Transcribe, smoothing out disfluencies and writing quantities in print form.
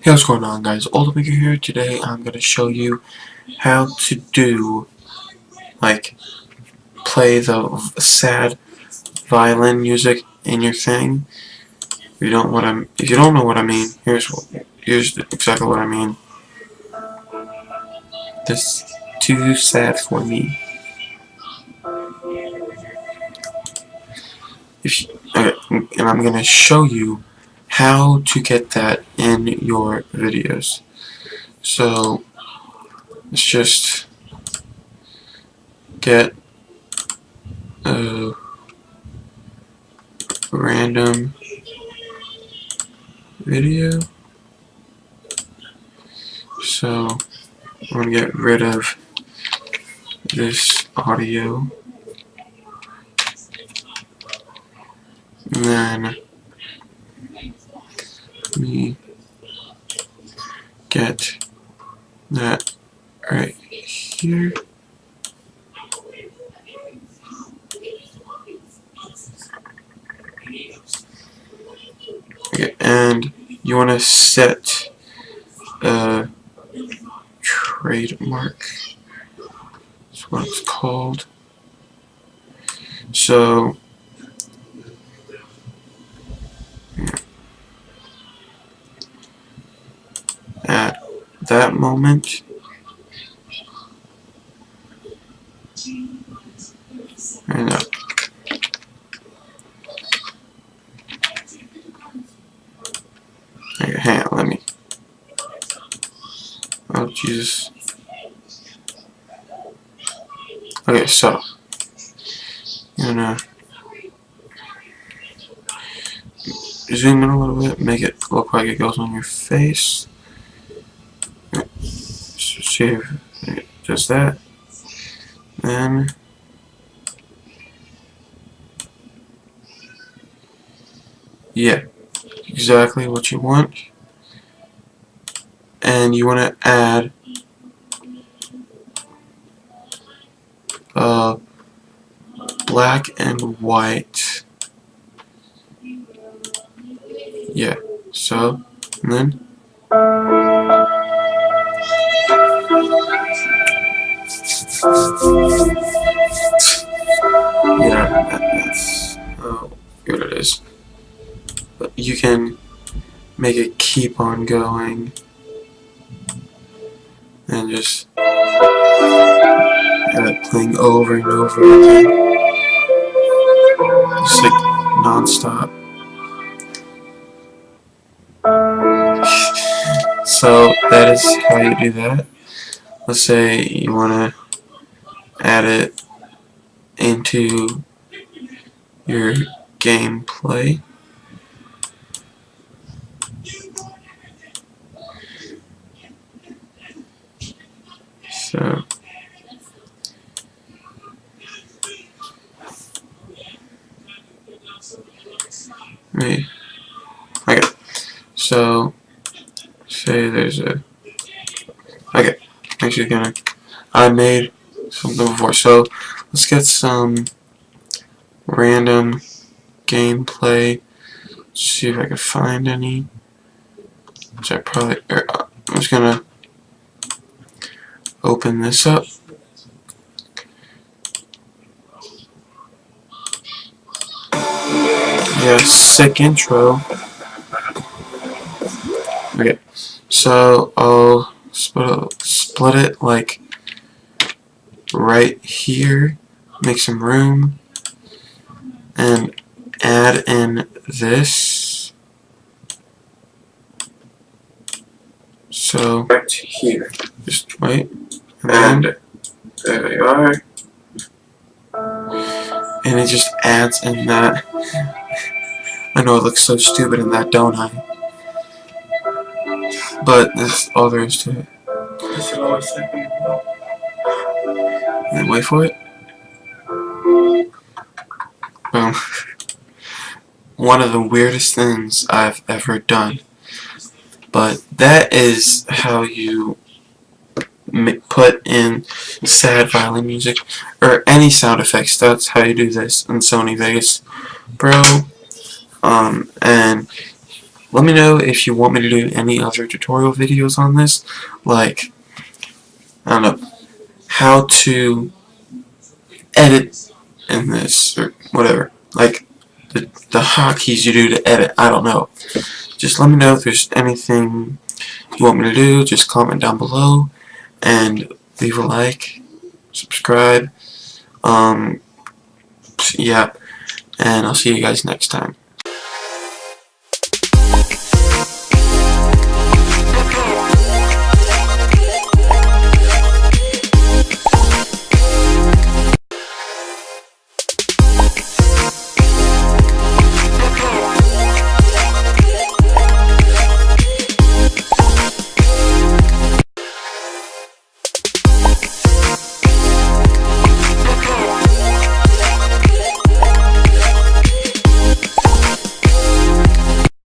Hey, what's going on, guys? Ultimate here. Today I'm going to show you how to do, play the sad violin music in your thing. If you don't know what I mean, here's exactly what I mean. This too sad for me. Okay, and I'm going to show you how to get that in your videos. So let's just get a random video. So I'm going to get rid of this audio, and then me get that right here. Okay, and you want to set a trademark. That's what it's called. So at that moment, and okay, hang on, let me. Oh Jesus. Okay, so I'm gonna zoom in a little bit, make it look like it goes on your face. See if just that. Then yeah, exactly what you want. And you want to add black and white. Yeah, so, and then yeah, that's here it is. But you can make it keep on going and just have it playing over and over again, just like non-stop. So that is how you do that. Let's say you want to add it into your gameplay. So right. Okay. So say there's a okay. Actually, I made something before. So let's get some random gameplay. See if I can find any. Which I probably. I'm just gonna open this up. Yeah, sick intro. Okay, so I'll split it like right here, make some room, and add in this. So right here, just wait, and there we are, and it just adds in that. I know it looks so stupid in that, don't I? But that's all there is to it. And wait for it. Boom. One of the weirdest things I've ever done. But that is how you put in sad violin music or any sound effects. That's how you do this in Sony Vegas Pro. And let me know if you want me to do any other tutorial videos on this, like, I don't know, how to edit in this, or whatever, like, the hotkeys you do to edit, I don't know. Just let me know if there's anything you want me to do. Just comment down below, and leave a like, subscribe, yeah, and I'll see you guys next time.